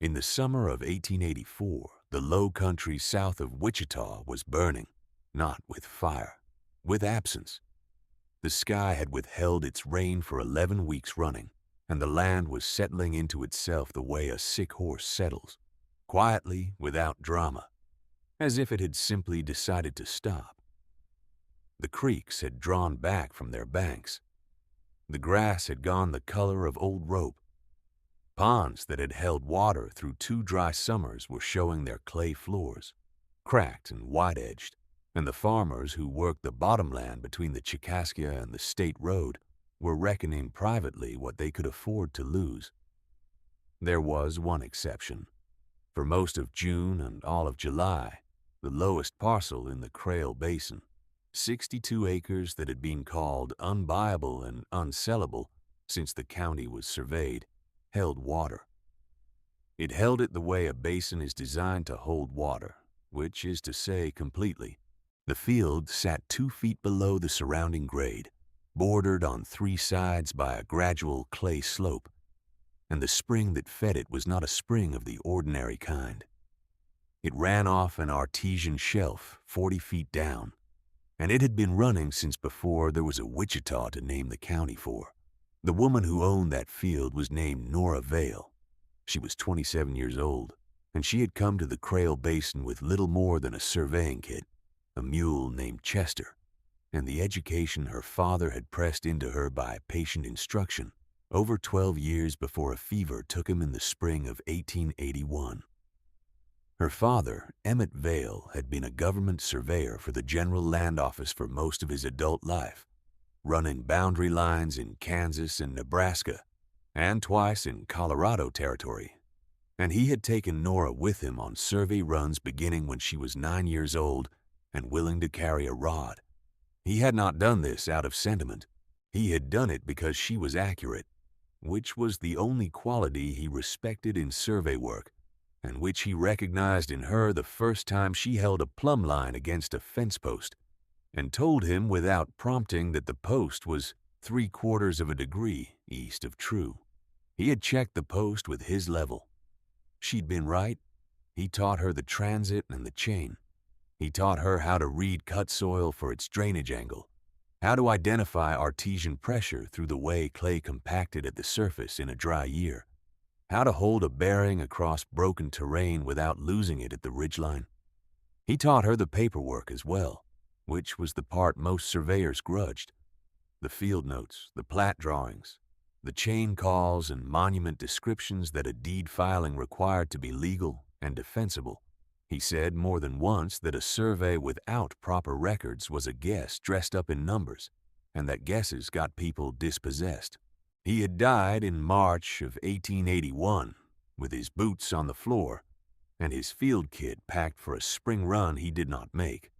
In the summer of 1884, the low country south of Wichita was burning, not with fire, with absence. The sky had withheld its rain for 11 weeks running, and the land was settling into itself the way a sick horse settles, quietly, without drama, as if it had simply decided to stop. The creeks had drawn back from their banks. The grass had gone the color of old rope. Ponds that had held water through 2 dry summers were showing their clay floors, cracked and wide-edged, and the farmers who worked the bottomland between the Chicaskia and the state road were reckoning privately what they could afford to lose. There was one exception. For most of June and all of July, the lowest parcel in the Crail Basin, 62 acres that had been called unbuyable and unsellable since the county was surveyed, held water. It held it the way a basin is designed to hold water, which is to say completely. The field sat 2 feet below the surrounding grade, bordered on 3 sides by a gradual clay slope, and the spring that fed it was not a spring of the ordinary kind. It ran off an artesian shelf 40 feet down, and it had been running since before there was a Wichita to name the county for. The woman who owned that field was named Nora Vale. She was 27 years old, and she had come to the Crail Basin with little more than a surveying kit, a mule named Chester, and the education her father had pressed into her by patient instruction over 12 years before a fever took him in the spring of 1881. Her father, Emmett Vale, had been a government surveyor for the General Land Office for most of his adult life, running boundary lines in Kansas and Nebraska, and twice in Colorado Territory. And he had taken Nora with him on survey runs beginning when she was 9 years old and willing to carry a rod. He had not done this out of sentiment. He had done it because she was accurate, which was the only quality he respected in survey work, and which he recognized in her the first time she held a plumb line against a fence post and told him without prompting that the post was 3/4 of a degree east of true. He had checked the post with his level. She'd been right. He taught her the transit and the chain. He taught her how to read cut soil for its drainage angle, how to identify artesian pressure through the way clay compacted at the surface in a dry year, how to hold a bearing across broken terrain without losing it at the ridgeline. He taught her the paperwork as well, which was the part most surveyors grudged. The field notes, the plat drawings, the chain calls and monument descriptions that a deed filing required to be legal and defensible. He said more than once that a survey without proper records was a guess dressed up in numbers, and that guesses got people dispossessed. He had died in March of 1881, with his boots on the floor and his field kit packed for a spring run he did not make.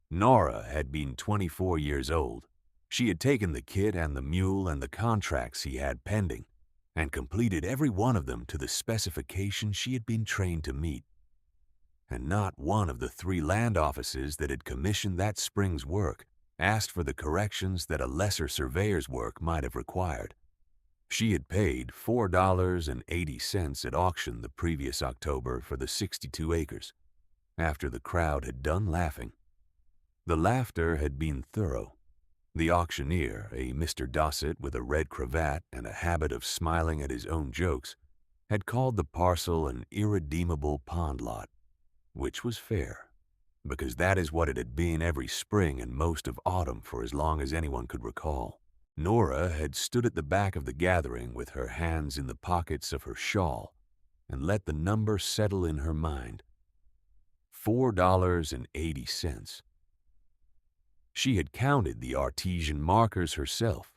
Nora had been 24 years old. She had taken the kit and the mule and the contracts he had pending, and completed every one of them to the specification she had been trained to meet. And not one of the 3 land offices that had commissioned that spring's work asked for the corrections that a lesser surveyor's work might have required. She had paid $4.80 at auction the previous October for the 62 acres, after the crowd had done laughing. The laughter had been thorough. The auctioneer, a Mr. Dossett with a red cravat and a habit of smiling at his own jokes, had called the parcel an irredeemable pond lot, which was fair, because that is what it had been every spring and most of autumn for as long as anyone could recall. Nora had stood at the back of the gathering with her hands in the pockets of her shawl and let the number settle in her mind. $4.80. She had counted the artesian markers herself,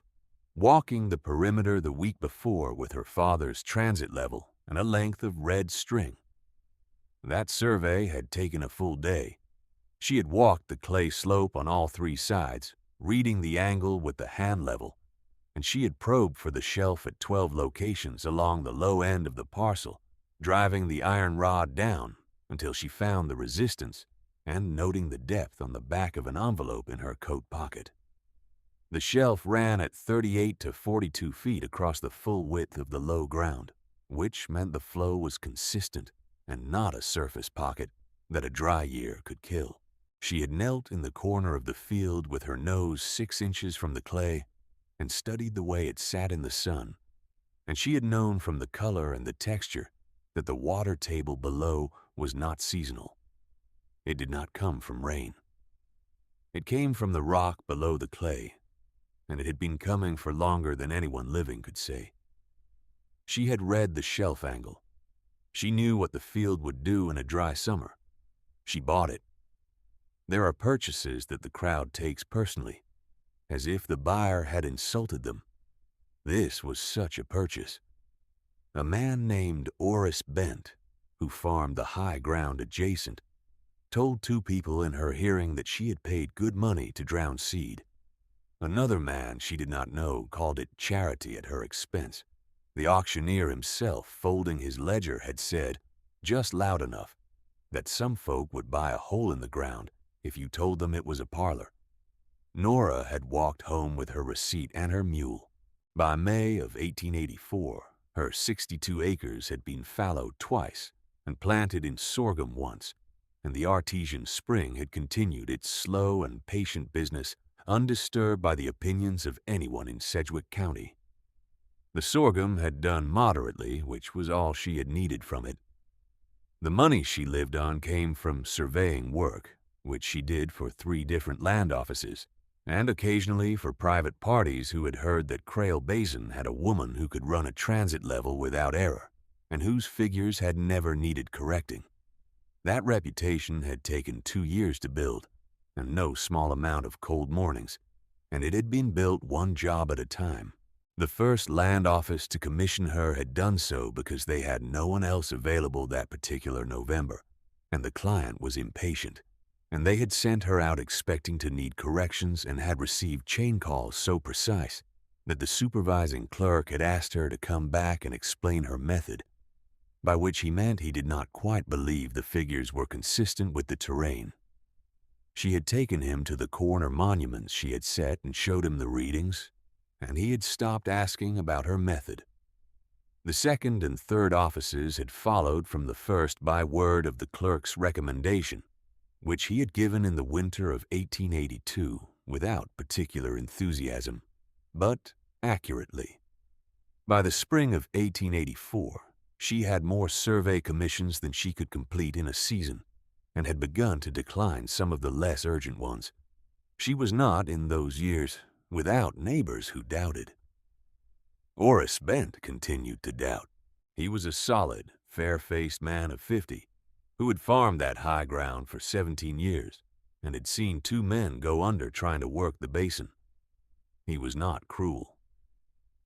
walking the perimeter the week before with her father's transit level and a length of red string. That survey had taken a full day. She had walked the clay slope on all 3 sides, reading the angle with the hand level, and she had probed for the shelf at 12 locations along the low end of the parcel, driving the iron rod down until she found the resistance and noting the depth on the back of an envelope in her coat pocket. The shelf ran at 38 to 42 feet across the full width of the low ground. which meant the flow was consistent and not a surface pocket that a dry year could kill. She had knelt in the corner of the field with her nose 6 inches from the clay and studied the way it sat in the sun, and she had known from the color and the texture that the water table below was not seasonal. It did not come from rain. It came from the rock below the clay, and it had been coming for longer than anyone living could say. She had read the shelf angle. She knew what the field would do in a dry summer. She bought it. There are purchases that the crowd takes personally, as if the buyer had insulted them. This was such a purchase. A man named Oris Bent, who farmed the high ground adjacent, told 2 people in her hearing that she had paid good money to drown seed. Another man she did not know called it charity at her expense. The auctioneer himself, folding his ledger, had said, just loud enough, that some folk would buy a hole in the ground if you told them it was a parlor. Nora had walked home with her receipt and her mule. By May of 1884, her 62 acres had been fallowed twice and planted in sorghum once, and the artesian spring had continued its slow and patient business undisturbed by the opinions of anyone in Sedgwick County. The sorghum had done moderately, which was all she had needed from it. The money she lived on came from surveying work, which she did for 3 different land offices, and occasionally for private parties who had heard that Crail Basin had a woman who could run a transit level without error, and whose figures had never needed correcting. That reputation had taken 2 years to build, and no small amount of cold mornings, and it had been built 1 job at a time. The first land office to commission her had done so because they had no one else available that particular November, and the client was impatient, and they had sent her out expecting to need corrections and had received chain calls so precise that the supervising clerk had asked her to come back and explain her method, by which he meant he did not quite believe the figures were consistent with the terrain. She had taken him to the corner monuments she had set and showed him the readings, and he had stopped asking about her method. The second and third offices had followed from the first by word of the clerk's recommendation, which he had given in the winter of 1882 without particular enthusiasm, but accurately. By the spring of 1884, she had more survey commissions than she could complete in a season, and had begun to decline some of the less urgent ones. She was not, in those years, without neighbors who doubted. Oris Bent continued to doubt. He was a solid, fair-faced man of 50, who had farmed that high ground for 17 years and had seen 2 men go under trying to work the basin. He was not cruel.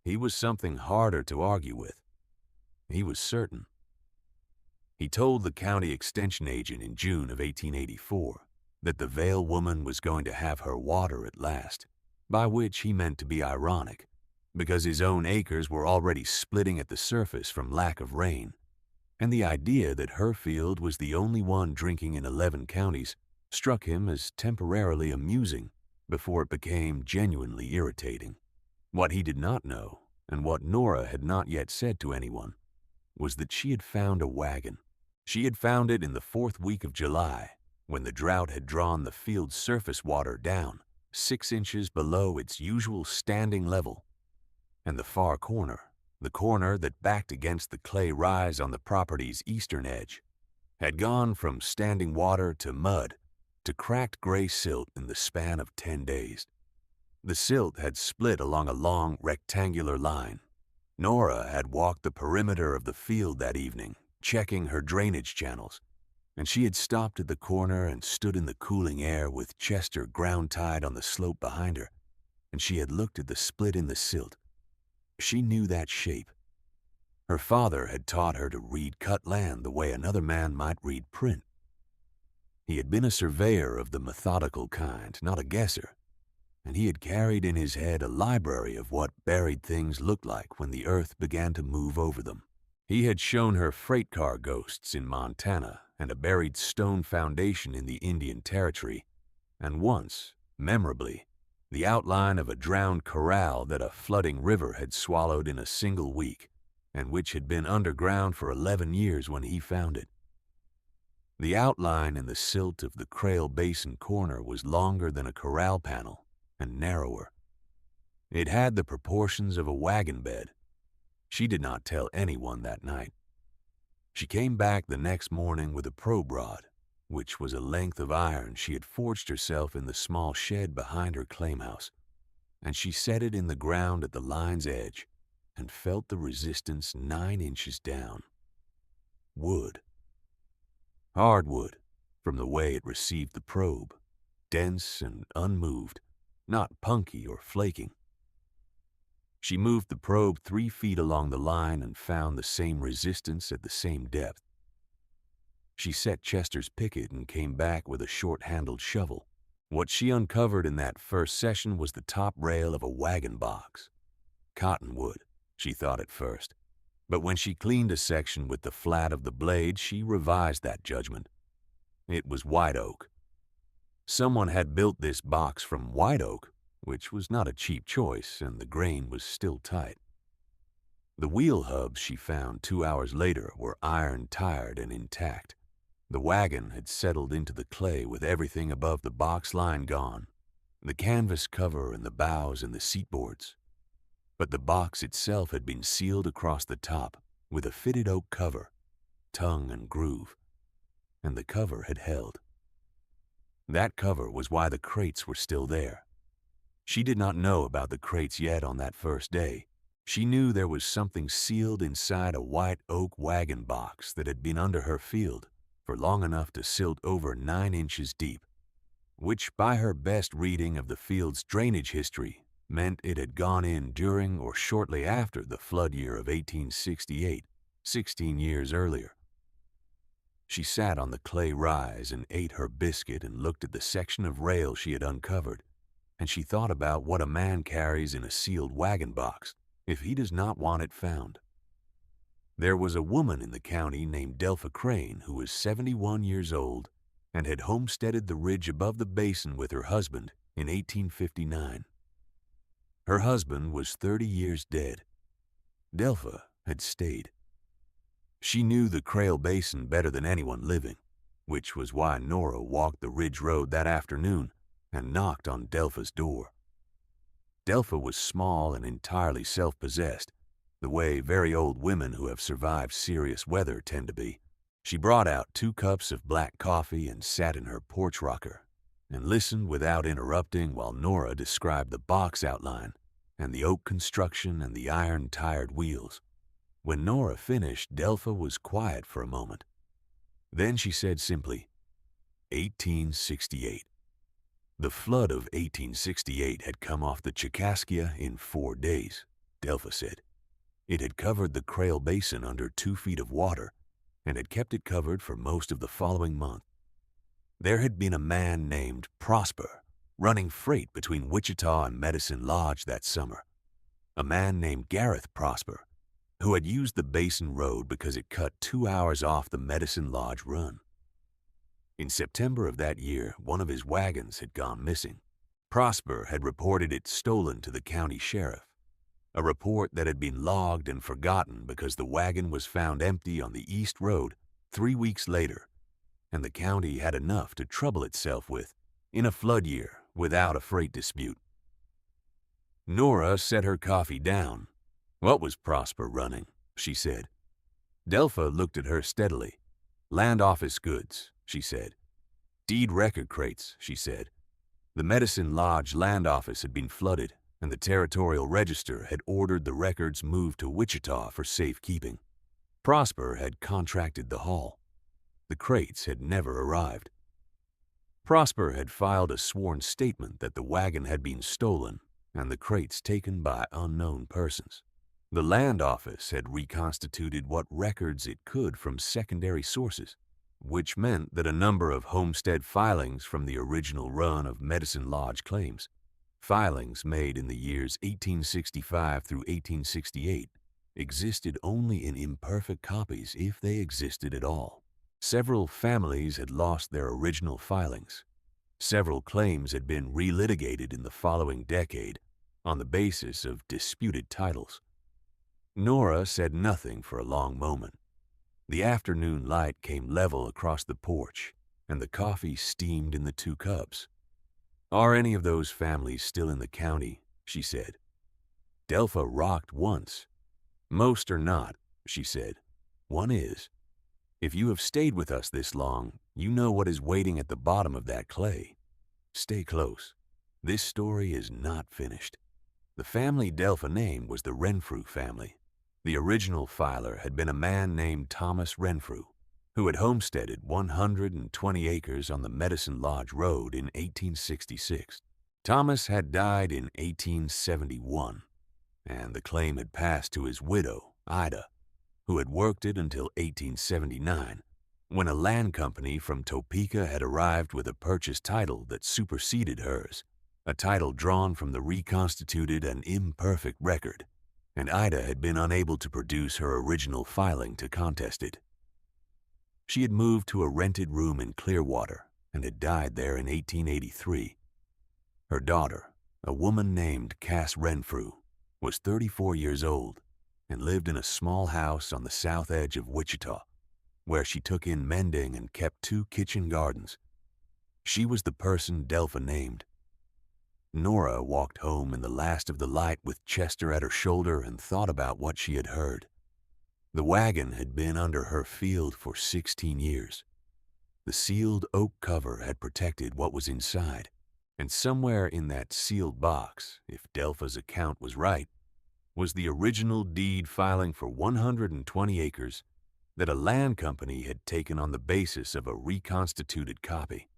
He was something harder to argue with. He was certain. He told the county extension agent in June of 1884 that the Vale woman was going to have her water at last, by which he meant to be ironic, because his own acres were already splitting at the surface from lack of rain, and the idea that her field was the only one drinking in 11 counties struck him as temporarily amusing before it became genuinely irritating. What he did not know, and what Nora had not yet said to anyone, was that she had found a wagon. She had found it in the 4th week of July, when the drought had drawn the field's surface water down 6 inches below its usual standing level, and the far corner, the corner that backed against the clay rise on the property's eastern edge, had gone from standing water to mud to cracked gray silt in the span of 10 days. The silt had split along a long rectangular line. Nora had walked the perimeter of the field that evening, checking her drainage channels, and she had stopped at the corner and stood in the cooling air with Chester ground-tied on the slope behind her, and she had looked at the split in the silt. She knew that shape. Her father had taught her to read cut land the way another man might read print. He had been a surveyor of the methodical kind, not a guesser, and he had carried in his head a library of what buried things looked like when the earth began to move over them. He had shown her freight car ghosts in Montana and a buried stone foundation in the Indian Territory, and once, memorably, the outline of a drowned corral that a flooding river had swallowed in a single week. and which had been underground for 11 years when he found it. The outline in the silt of the Crail Basin corner was longer than a corral panel and narrower. It had the proportions of a wagon bed. She did not tell anyone that night. She came back the next morning with a probe rod, which was a length of iron she had forged herself in the small shed behind her claim house, and she set it in the ground at the line's edge and felt the resistance 9 inches down. Wood. Hardwood, from the way it received the probe, dense and unmoved, not punky or flaking. She moved the probe 3 feet along the line and found the same resistance at the same depth. She set Chester's picket and came back with a short-handled shovel. What she uncovered in that first session was the top rail of a wagon box. Cottonwood, she thought at first, but when she cleaned a section with the flat of the blade, she revised that judgment. It was white oak. Someone had built this box from white oak, which was not a cheap choice, and the grain was still tight. The wheel hubs she found 2 hours later were iron-tired and intact. The wagon had settled into the clay with everything above the box line gone, the canvas cover and the bows and the seatboards. But the box itself had been sealed across the top with a fitted oak cover, tongue and groove, and the cover had held. That cover was why the crates were still there. She did not know about the crates yet on that first day. She knew there was something sealed inside a white oak wagon box that had been under her field for long enough to silt over 9 inches deep, which by her best reading of the field's drainage history meant it had gone in during or shortly after the flood year of 1868, 16 years earlier. She sat on the clay rise and ate her biscuit and looked at the section of rail she had uncovered, and she thought about what a man carries in a sealed wagon box if he does not want it found. There was a woman in the county named Delpha Crane who was 71 years old and had homesteaded the ridge above the basin with her husband in 1859. Her husband was 30 years dead. Delpha had stayed. She knew the Crail Basin better than anyone living, which was why Nora walked the ridge road that afternoon and knocked on Delpha's door. Delpha was small and entirely self-possessed, the way very old women who have survived serious weather tend to be. She brought out 2 cups of black coffee and sat in her porch rocker and listened without interrupting while Nora described the box outline and the oak construction and the iron-tired wheels. When Nora finished, Delpha was quiet for a moment. Then she said simply, 1868. The flood of 1868 had come off the Chicaskia in 4 days, Delpha said. It had covered the Crail Basin under 2 feet of water and had kept it covered for most of the following month. There had been a man named Prosper running freight between Wichita and Medicine Lodge that summer. A man named Gareth Prosper, who had used the Basin Road because it cut 2 hours off the Medicine Lodge run. In September of that year, one of his wagons had gone missing. Prosper had reported it stolen to the county sheriff, a report that had been logged and forgotten because the wagon was found empty on the East Road 3 weeks later, and the county had enough to trouble itself with in a flood year without a freight dispute. Nora set her coffee down. What was Prosper running? She said. Delpha looked at her steadily. Land office goods, she said. Deed record crates, she said. The Medicine Lodge land office had been flooded, and the Territorial Register had ordered the records moved to Wichita for safekeeping. Prosper had contracted the haul. The crates had never arrived. Prosper had filed a sworn statement that the wagon had been stolen and the crates taken by unknown persons. The land office had reconstituted what records it could from secondary sources, which meant that a number of homestead filings from the original run of Medicine Lodge claims, filings made in the years 1865 through 1868, existed only in imperfect copies if they existed at all. Several families had lost their original filings. Several claims had been relitigated in the following decade on the basis of disputed titles. Nora said nothing for a long moment. The afternoon light came level across the porch, and the coffee steamed in the 2 cups. "Are any of those families still in the county?" she said. Delpha rocked once. "Most are not," she said. "One is. If you have stayed with us this long, you know what is waiting at the bottom of that clay. Stay close. This story is not finished." The family Delpha named was the Renfrew family. The original filer had been a man named Thomas Renfrew, who had homesteaded 120 acres on the Medicine Lodge Road in 1866. Thomas had died in 1871, and the claim had passed to his widow, Ida, who had worked it until 1879, when a land company from Topeka had arrived with a purchase title that superseded hers, a title drawn from the reconstituted and imperfect record, and Ida had been unable to produce her original filing to contest it. She had moved to a rented room in Clearwater and had died there in 1883. Her daughter, a woman named Cass Renfrew, was 34 years old and lived in a small house on the south edge of Wichita, where she took in mending and kept 2 kitchen gardens. She was the person Delpha named. Nora walked home in the last of the light with Chester at her shoulder and thought about what she had heard. The wagon had been under her field for 16 years. The sealed oak cover had protected what was inside, and somewhere in that sealed box, if Delpha's account was right, was the original deed filing for 120 acres that a land company had taken on the basis of a reconstituted copy.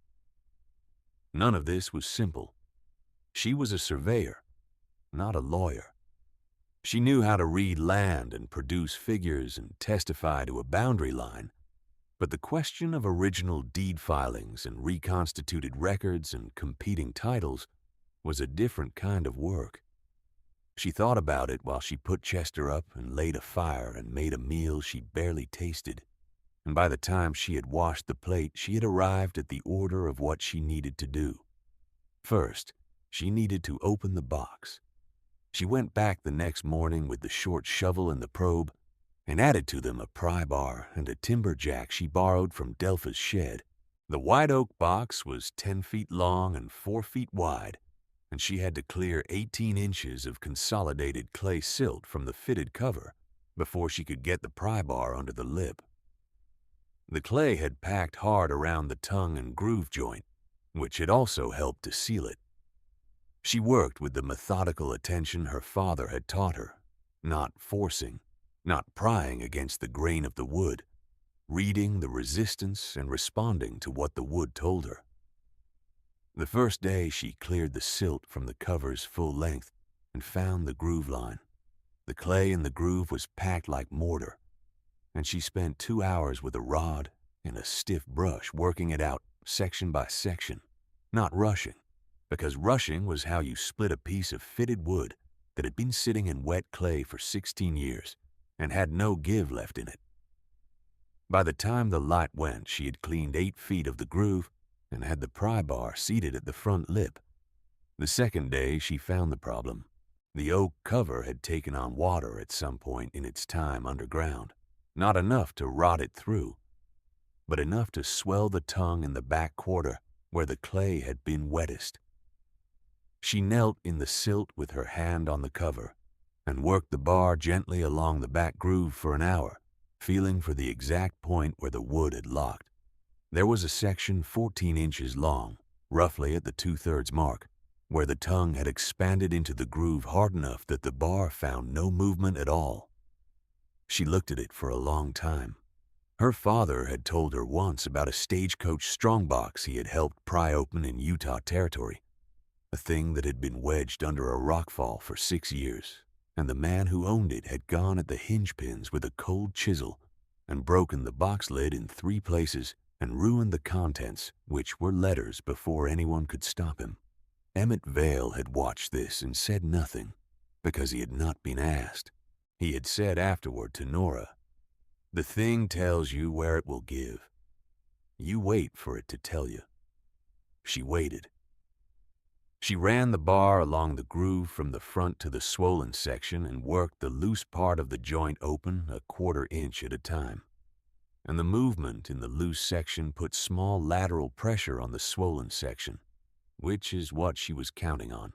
None of this was simple. She was a surveyor, not a lawyer. She knew how to read land and produce figures and testify to a boundary line, but the question of original deed filings and reconstituted records and competing titles was a different kind of work. She thought about it while she put Chester up and laid a fire and made a meal she barely tasted, and by the time she had washed the plate, she had arrived at the order of what she needed to do. First, she needed to open the box. She went back the next morning with the short shovel and the probe and added to them a pry bar and a timber jack she borrowed from Delpha's shed. The white oak box was 10 feet long and 4 feet wide, and she had to clear 18 inches of consolidated clay silt from the fitted cover before she could get the pry bar under the lip. The clay had packed hard around the tongue and groove joint, which had also helped to seal it. She worked with the methodical attention her father had taught her, not forcing, not prying against the grain of the wood, reading the resistance and responding to what the wood told her. The first day she cleared the silt from the cover's full length and found the groove line. The clay in the groove was packed like mortar, and she spent 2 hours with a rod and a stiff brush working it out section by section, not rushing, because rushing was how you split a piece of fitted wood that had been sitting in wet clay for 16 years and had no give left in it. By the time the light went, she had cleaned 8 feet of the groove and had the pry bar seated at the front lip. The second day, she found the problem. The oak cover had taken on water at some point in its time underground, not enough to rot it through, but enough to swell the tongue in the back quarter where the clay had been wettest. She knelt in the silt with her hand on the cover and worked the bar gently along the back groove for an hour, feeling for the exact point where the wood had locked. There was a section 14 inches long, roughly at the 2/3 mark, where the tongue had expanded into the groove hard enough that the bar found no movement at all. She looked at it for a long time. Her father had told her once about a stagecoach strongbox he had helped pry open in Utah Territory, a thing that had been wedged under a rockfall for 6 years, and the man who owned it had gone at the hinge pins with a cold chisel and broken the box lid in 3 places and ruined the contents, which were letters, before anyone could stop him. Emmett Vale had watched this and said nothing, because he had not been asked. He had said afterward to Nora, "The thing tells you where it will give. You wait for it to tell you." She waited. She ran the bar along the groove from the front to the swollen section and worked the loose part of the joint open a quarter-inch at a time. And the movement in the loose section put small lateral pressure on the swollen section, which is what she was counting on.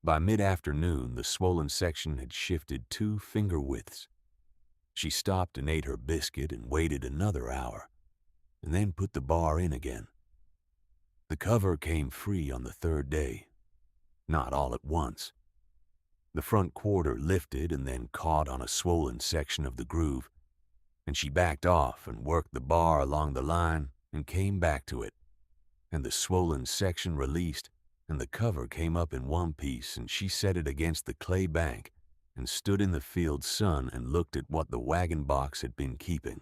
By mid-afternoon, the swollen section had shifted 2 finger widths. She stopped and ate her biscuit and waited another hour, and then put the bar in again. The cover came free on the 3rd day, not all at once. The front quarter lifted and then caught on a swollen section of the groove, and she backed off and worked the bar along the line and came back to it, and the swollen section released, and the cover came up in one piece, and she set it against the clay bank and stood in the field sun and looked at what the wagon box had been keeping.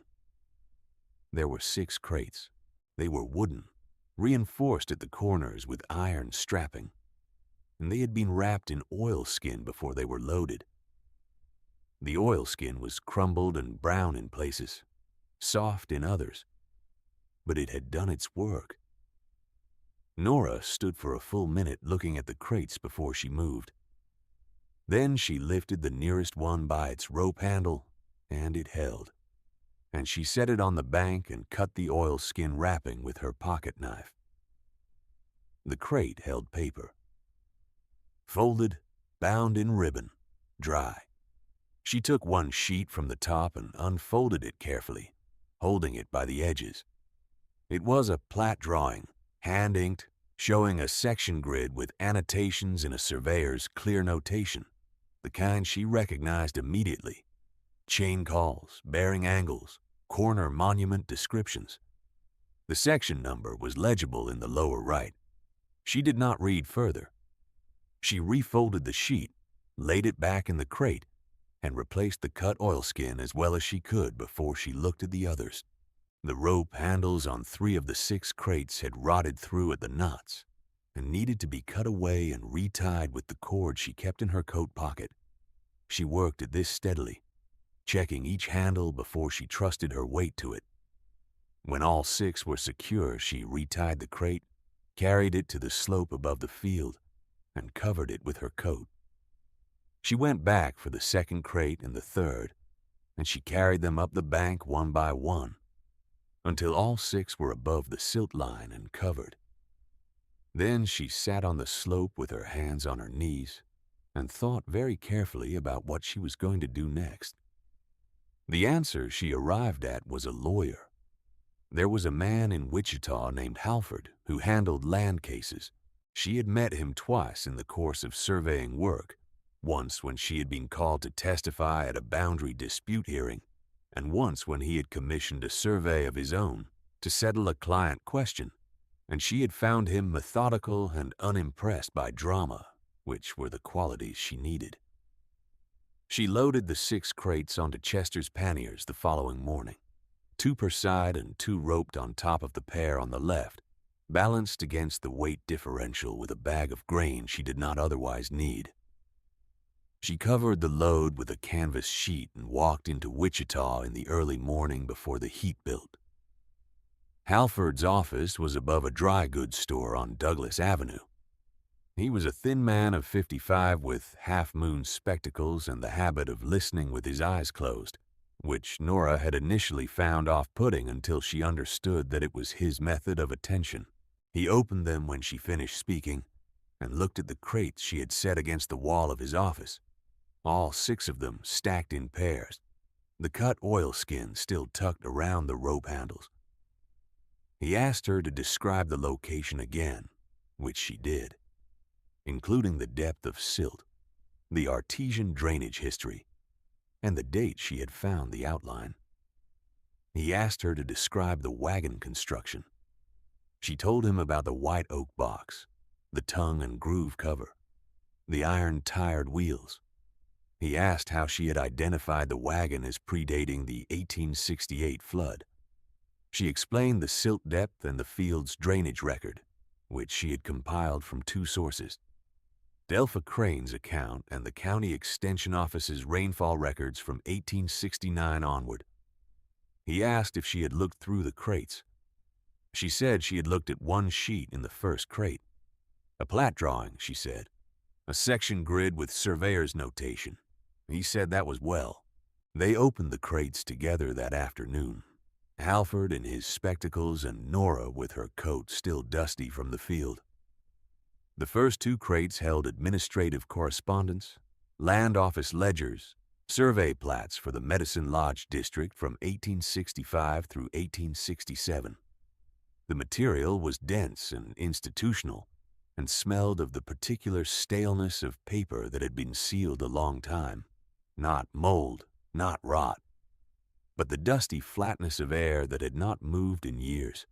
There were 6 crates. They were wooden, reinforced at the corners with iron strapping, and they had been wrapped in oilskin before they were loaded. The oilskin was crumbled and brown in places, soft in others, but it had done its work. Nora stood for a full minute looking at the crates before she moved. Then she lifted the nearest one by its rope handle, and it held, and she set it on the bank and cut the oilskin wrapping with her pocket knife. The crate held paper, folded, bound in ribbon, dry. She took one sheet from the top and unfolded it carefully, holding it by the edges. It was a plat drawing, hand-inked, showing a section grid with annotations in a surveyor's clear notation, the kind she recognized immediately. Chain calls, bearing angles, corner monument descriptions. The section number was legible in the lower right. She did not read further. She refolded the sheet, laid it back in the crate, and replaced the cut oilskin as well as she could before she looked at the others. The rope handles on 3 of the 6 crates had rotted through at the knots and needed to be cut away and retied with the cord she kept in her coat pocket. She worked at this steadily, checking each handle before she trusted her weight to it. When all 6 were secure, she retied the crate, carried it to the slope above the field, and covered it with her coat. She went back for the 2nd crate and the 3rd, and she carried them up the bank one by one, until all 6 were above the silt line and covered. Then she sat on the slope with her hands on her knees and thought very carefully about what she was going to do next. The answer she arrived at was a lawyer. There was a man in Wichita named Halford who handled land cases. She had met him twice in the course of surveying work, once when she had been called to testify at a boundary dispute hearing, and once when he had commissioned a survey of his own to settle a client question, and she had found him methodical and unimpressed by drama, which were the qualities she needed. She loaded the 6 crates onto Chester's panniers the following morning, 2 per side and 2 roped on top of the pair on the left, balanced against the weight differential with a bag of grain she did not otherwise need. She covered the load with a canvas sheet and walked into Wichita in the early morning before the heat built. Halford's office was above a dry goods store on Douglas Avenue. He was a thin man of 55 with half-moon spectacles and the habit of listening with his eyes closed, which Nora had initially found off-putting until she understood that it was his method of attention. He opened them when she finished speaking and looked at the crates she had set against the wall of his office, all 6 of them stacked in pairs, the cut oilskin still tucked around the rope handles. He asked her to describe the location again, which she did, including the depth of silt, the artesian drainage history, and the date she had found the outline. He asked her to describe the wagon construction. She told him about the white oak box, the tongue and groove cover, the iron-tired wheels. He asked how she had identified the wagon as predating the 1868 flood. She explained the silt depth and the field's drainage record, which she had compiled from 2 sources, Delpha Crane's account and the County Extension Office's rainfall records from 1869 onward. He asked if she had looked through the crates. She said she had looked at one sheet in the first crate. A plat drawing, she said. A section grid with surveyor's notation. He said that was well. They opened the crates together that afternoon. Halford in his spectacles and Nora with her coat still dusty from the field. The first two crates held administrative correspondence, land office ledgers, survey plats for the Medicine Lodge district from 1865 through 1867. The material was dense and institutional and smelled of the particular staleness of paper that had been sealed a long time. Not mold, not rot, but the dusty flatness of air that had not moved in years.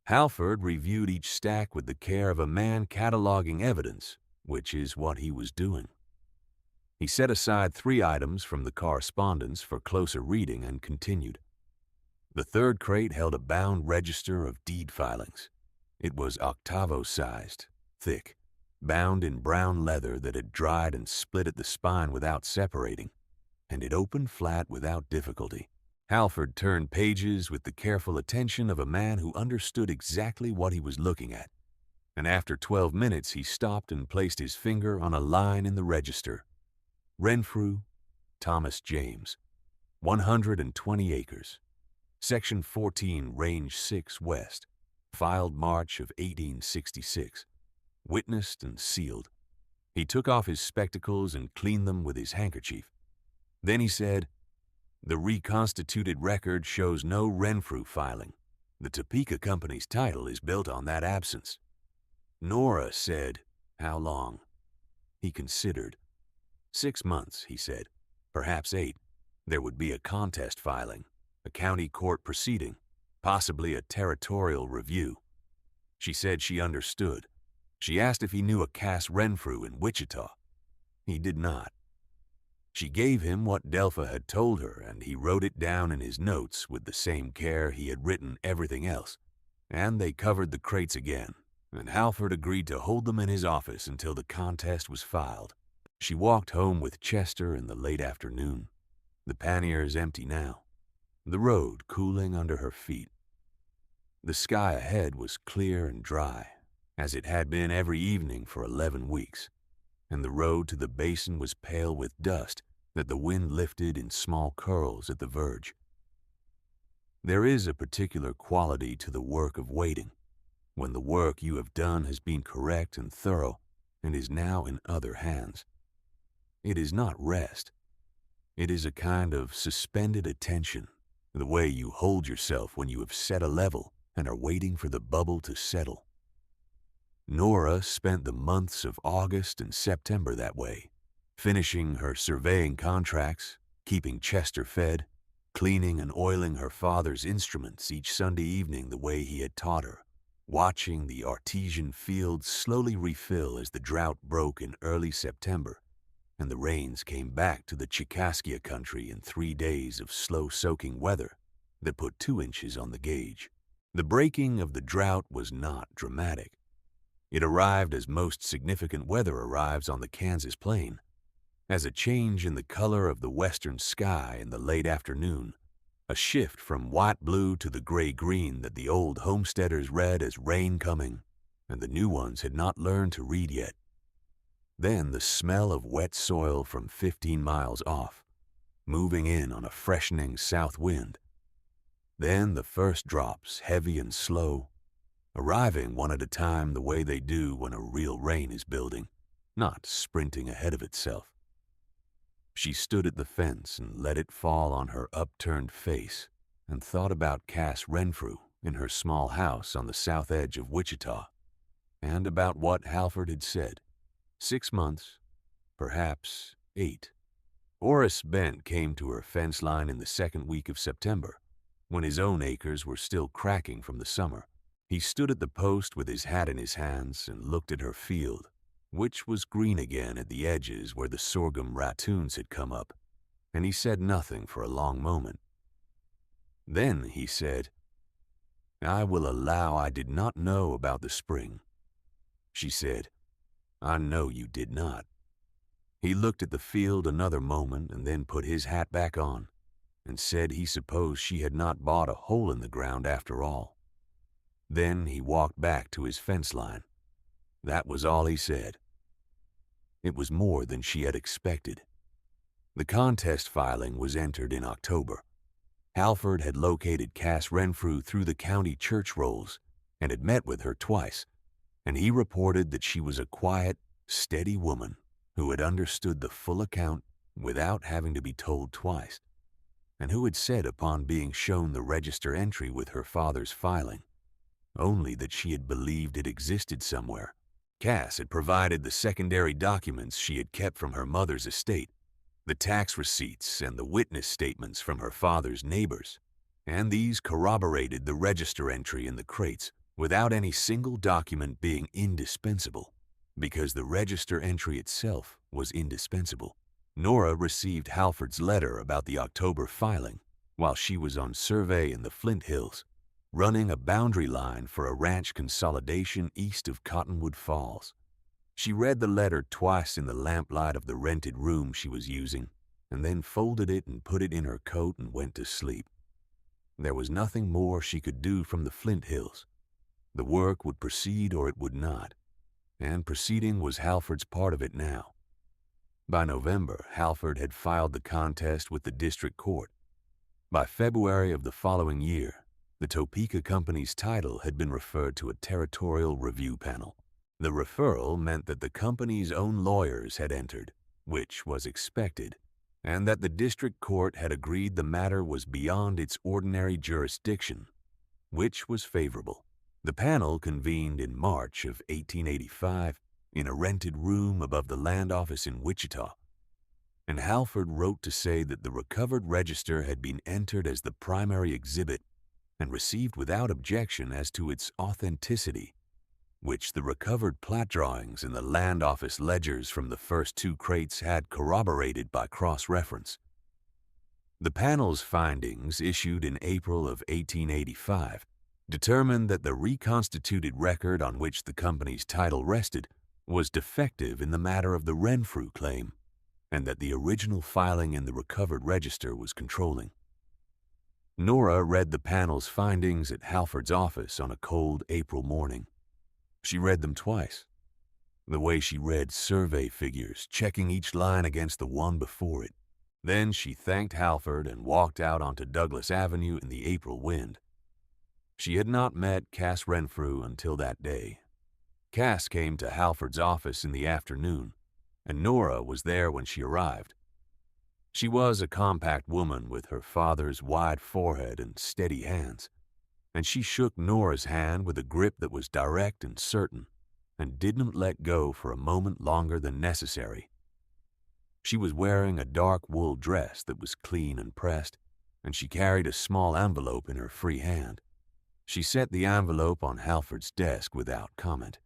Halford reviewed each stack with the care of a man cataloging evidence, which is what he was doing. He set aside 3 items from the correspondence for closer reading and continued. The third crate held a bound register of deed filings. It was octavo-sized, thick, bound in brown leather that had dried and split at the spine without separating, and it opened flat without difficulty. Halford turned pages with the careful attention of a man who understood exactly what he was looking at, and after 12 minutes he stopped and placed his finger on a line in the register. Renfrew, Thomas James, 120 acres. Section 14, Range 6 West, filed March of 1866, witnessed and sealed. He took off his spectacles and cleaned them with his handkerchief. Then he said, "The reconstituted record shows no Renfrew filing. The Topeka Company's title is built on that absence." Nora said, "How long?" He considered. 6 months, he said, perhaps 8. There would be a contest filing, a county court proceeding, possibly a territorial review. She said she understood. She asked if he knew a Cass Renfrew in Wichita. He did not. She gave him what Delpha had told her, and he wrote it down in his notes with the same care he had written everything else. And they covered the crates again, and Halford agreed to hold them in his office until the contest was filed. She walked home with Chester in the late afternoon, the panniers empty now, the road cooling under her feet. The sky ahead was clear and dry, as it had been every evening for 11 weeks, and the road to the basin was pale with dust that the wind lifted in small curls at the verge. There is a particular quality to the work of waiting, when the work you have done has been correct and thorough and is now in other hands. It is not rest. It is a kind of suspended attention, the way you hold yourself when you have set a level and are waiting for the bubble to settle. Nora spent the months of August and September that way, finishing her surveying contracts, keeping Chester fed, cleaning and oiling her father's instruments each Sunday evening the way he had taught her, watching the artesian fields slowly refill as the drought broke in early September, and the rains came back to the Chicaskia country in 3 days of slow-soaking weather that put 2 inches on the gauge. The breaking of the drought was not dramatic. It arrived as most significant weather arrives on the Kansas plain, as a change in the color of the western sky in the late afternoon, a shift from white-blue to the gray-green that the old homesteaders read as rain coming, and the new ones had not learned to read yet. Then the smell of wet soil from 15 miles off, moving in on a freshening south wind. Then the first drops, heavy and slow, arriving one at a time the way they do when a real rain is building, not sprinting ahead of itself. She stood at the fence and let it fall on her upturned face and thought about Cass Renfrew in her small house on the south edge of Wichita, and about what Halford had said. 6 months, perhaps 8. Horace Bent came to her fence line in the second week of September, when his own acres were still cracking from the summer. He stood at the post with his hat in his hands and looked at her field, which was green again at the edges where the sorghum ratoons had come up, and he said nothing for a long moment. Then he said, "I will allow I did not know about the spring." She said, "I know you did not." He looked at the field another moment and then put his hat back on and said he supposed she had not bought a hole in the ground after all. Then he walked back to his fence line. That was all he said. It was more than she had expected. The contest filing was entered in October. Halford had located Cass Renfrew through the county church rolls and had met with her twice, and he reported that she was a quiet, steady woman who had understood the full account without having to be told twice, and who had said upon being shown the register entry with her father's filing, only that she had believed it existed somewhere. Cass had provided the secondary documents she had kept from her mother's estate, the tax receipts and the witness statements from her father's neighbors, and these corroborated the register entry in the crates without any single document being indispensable, because the register entry itself was indispensable. Nora received Halford's letter about the October filing while she was on survey in the Flint Hills, running a boundary line for a ranch consolidation east of Cottonwood Falls. She read the letter twice in the lamplight of the rented room she was using, and then folded it and put it in her coat and went to sleep. There was nothing more she could do from the Flint Hills. The work would proceed or it would not, and proceeding was Halford's part of it now. By November, Halford had filed the contest with the district court. By February of the following year, the Topeka Company's title had been referred to a territorial review panel. The referral meant that the company's own lawyers had entered, which was expected, and that the district court had agreed the matter was beyond its ordinary jurisdiction, which was favorable. The panel convened in March of 1885 in a rented room above the land office in Wichita, and Halford wrote to say that the recovered register had been entered as the primary exhibit and received without objection as to its authenticity, which the recovered plat drawings and the land office ledgers from the first two crates had corroborated by cross-reference. The panel's findings, issued in April of 1885, determined that the reconstituted record on which the company's title rested was defective in the matter of the Renfrew claim, and that the original filing in the recovered register was controlling. Nora read the panel's findings at Halford's office on a cold April morning. She read them twice, the way she read survey figures, checking each line against the one before it. Then she thanked Halford and walked out onto Douglas Avenue in the April wind. She had not met Cass Renfrew until that day. Cass came to Halford's office in the afternoon, and Nora was there when she arrived. She was a compact woman with her father's wide forehead and steady hands, and she shook Nora's hand with a grip that was direct and certain, and didn't let go for a moment longer than necessary. She was wearing a dark wool dress that was clean and pressed, and she carried a small envelope in her free hand. She set the envelope on Halford's desk without comment,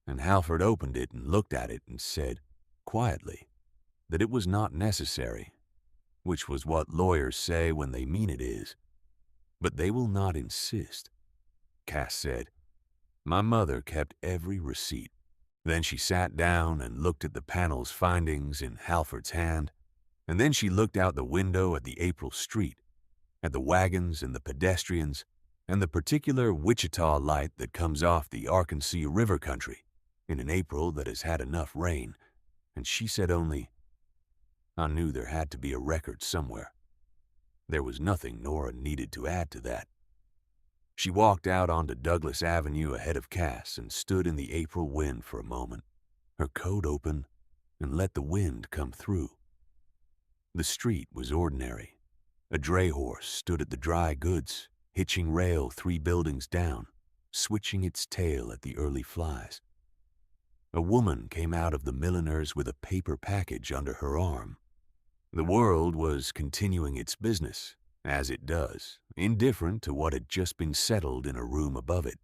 and Halford opened it and looked at it and said, quietly, that it was not necessary, which was what lawyers say when they mean it is. But they will not insist. Cass said, "My mother kept every receipt." Then she sat down and looked at the panel's findings in Halford's hand, and then she looked out the window at the April street, at the wagons and the pedestrians, and the particular Wichita light that comes off the Arkansas River country in an April that has had enough rain, and she said only, "I knew there had to be a record somewhere." There was nothing Nora needed to add to that. She walked out onto Douglas Avenue ahead of Cass and stood in the April wind for a moment, her coat open, and let the wind come through. The street was ordinary. A dray horse stood at the dry goods, hitching rail 3 buildings down, switching its tail at the early flies. A woman came out of the milliner's with a paper package under her arm. The world was continuing its business, as it does, indifferent to what had just been settled in a room above it.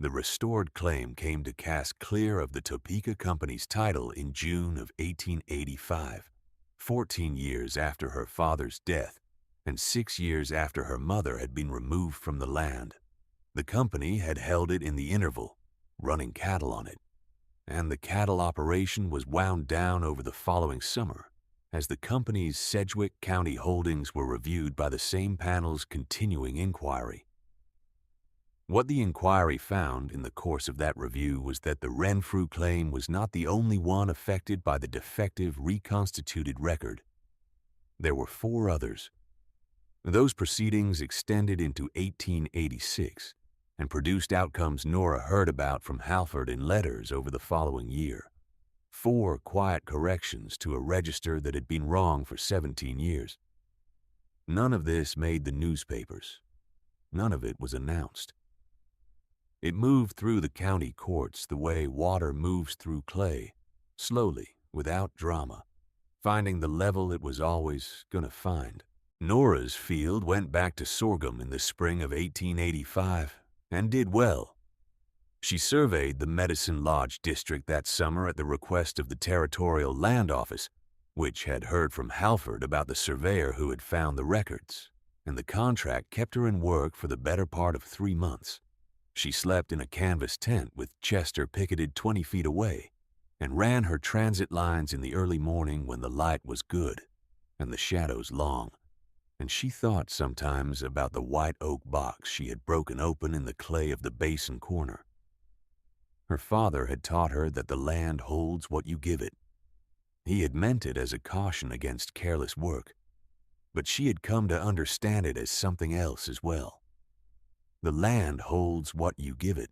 The restored claim came to Cass clear of the Topeka Company's title in June of 1885, 14 years after her father's death, and 6 years after her mother had been removed from the land. The company had held it in the interval, running cattle on it, and the cattle operation was wound down over the following summer, as the company's Sedgwick County holdings were reviewed by the same panel's continuing inquiry. What the inquiry found in the course of that review was that the Renfrew claim was not the only one affected by the defective reconstituted record. There were 4 others. Those proceedings extended into 1886 and produced outcomes Nora heard about from Halford in letters over the following year. 4 quiet corrections to a register that had been wrong for 17 years. None of this made the newspapers. None of it was announced. It moved through the county courts the way water moves through clay, slowly, without drama, finding the level it was always going to find. Nora's field went back to sorghum in the spring of 1885 and did well. She surveyed the Medicine Lodge district that summer at the request of the Territorial Land Office, which had heard from Halford about the surveyor who had found the records, and the contract kept her in work for the better part of 3 months. She slept in a canvas tent with Chester picketed 20 feet away and ran her transit lines in the early morning when the light was good and the shadows long. And she thought sometimes about the white oak box she had broken open in the clay of the basin corner. Her father had taught her that the land holds what you give it. He had meant it as a caution against careless work, but she had come to understand it as something else as well. The land holds what you give it.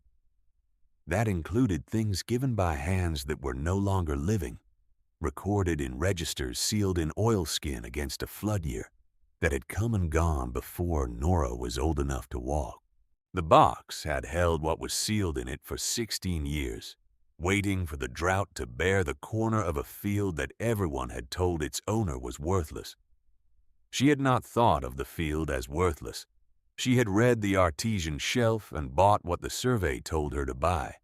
That included things given by hands that were no longer living, recorded in registers sealed in oilskin against a flood year that had come and gone before Nora was old enough to walk. The box had held what was sealed in it for 16 years, waiting for the drought to bare the corner of a field that everyone had told its owner was worthless. She had not thought of the field as worthless. She had read the artesian shelf and bought what the survey told her to buy,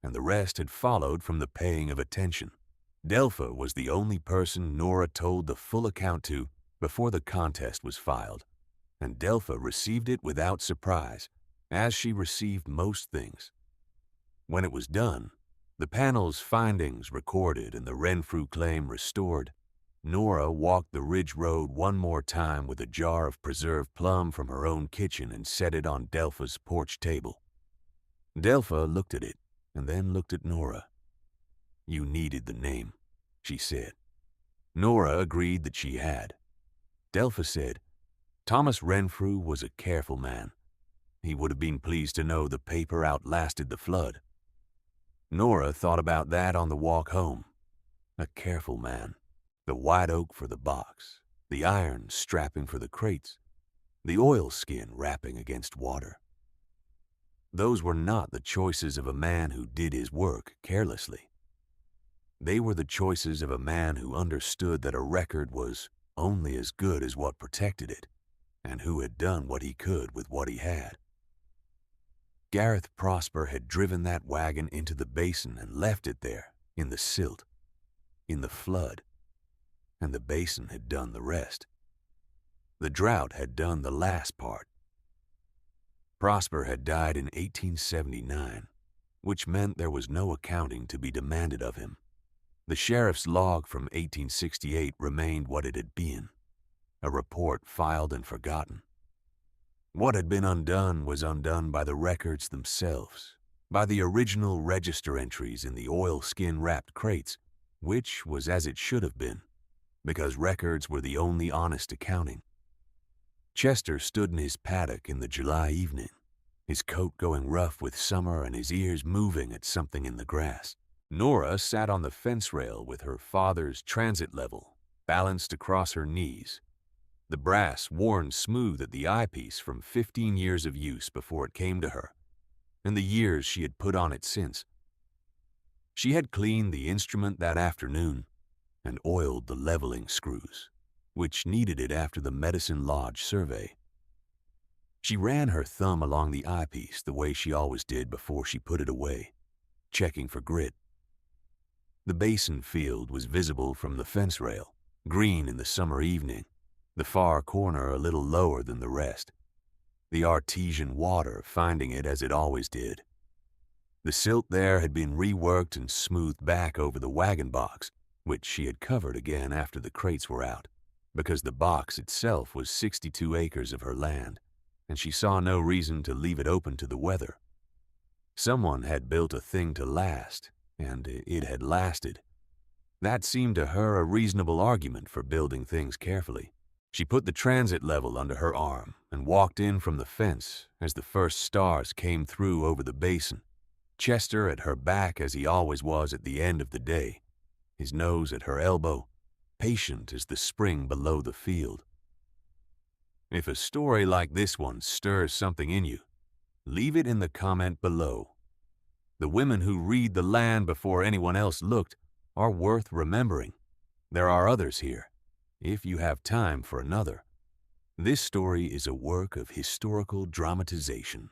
and the rest had followed from the paying of attention. Delpha was the only person Nora told the full account to before the contest was filed, and Delpha received it without surprise, as she received most things. When it was done, the panel's findings recorded and the Renfrew claim restored, Nora walked the ridge road one more time with a jar of preserved plum from her own kitchen and set it on Delpha's porch table. Delpha looked at it and then looked at Nora. "You needed the name," she said. Nora agreed that she had. Delpha said, "Thomas Renfrew was a careful man. He would have been pleased to know the paper outlasted the flood." Nora thought about that on the walk home. A careful man. The white oak for the box, the iron strapping for the crates, the oilskin wrapping against water. Those were not the choices of a man who did his work carelessly. They were the choices of a man who understood that a record was only as good as what protected it, and who had done what he could with what he had. Gareth Prosper had driven that wagon into the basin and left it there, in the silt, in the flood, and the basin had done the rest. The drought had done the last part. Prosper had died in 1879, which meant there was no accounting to be demanded of him. The sheriff's log from 1868 remained what it had been, a report filed and forgotten. What had been undone was undone by the records themselves, by the original register entries in the oilskin-wrapped crates, which was as it should have been, because records were the only honest accounting. Chester stood in his paddock in the July evening, his coat going rough with summer and his ears moving at something in the grass. Nora sat on the fence rail with her father's transit level balanced across her knees, the brass worn smooth at the eyepiece from 15 years of use before it came to her, and the years she had put on it since. She had cleaned the instrument that afternoon and oiled the leveling screws, which needed it after the Medicine Lodge survey. She ran her thumb along the eyepiece the way she always did before she put it away, checking for grit. The basin field was visible from the fence rail, green in the summer evening, the far corner a little lower than the rest, the artesian water finding it as it always did. The silt there had been reworked and smoothed back over the wagon box, which she had covered again after the crates were out, because the box itself was 62 acres of her land, and she saw no reason to leave it open to the weather. Someone had built a thing to last, and it had lasted. That seemed to her a reasonable argument for building things carefully. She put the transit level under her arm and walked in from the fence as the first stars came through over the basin, Chester at her back as he always was at the end of the day, his nose at her elbow, patient as the spring below the field. If a story like this one stirs something in you, leave it in the comment below. The women who read the land before anyone else looked are worth remembering. There are others here, if you have time for another. This story is a work of historical dramatization.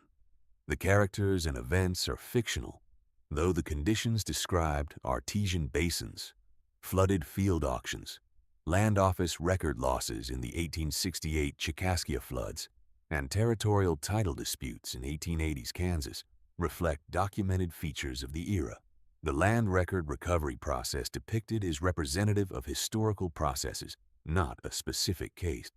The characters and events are fictional, though the conditions described, artesian basins, flooded field auctions, land office record losses in the 1868 Chicaskia floods, and territorial title disputes in 1880s Kansas, reflect documented features of the era. The land record recovery process depicted is representative of historical processes, not a specific case.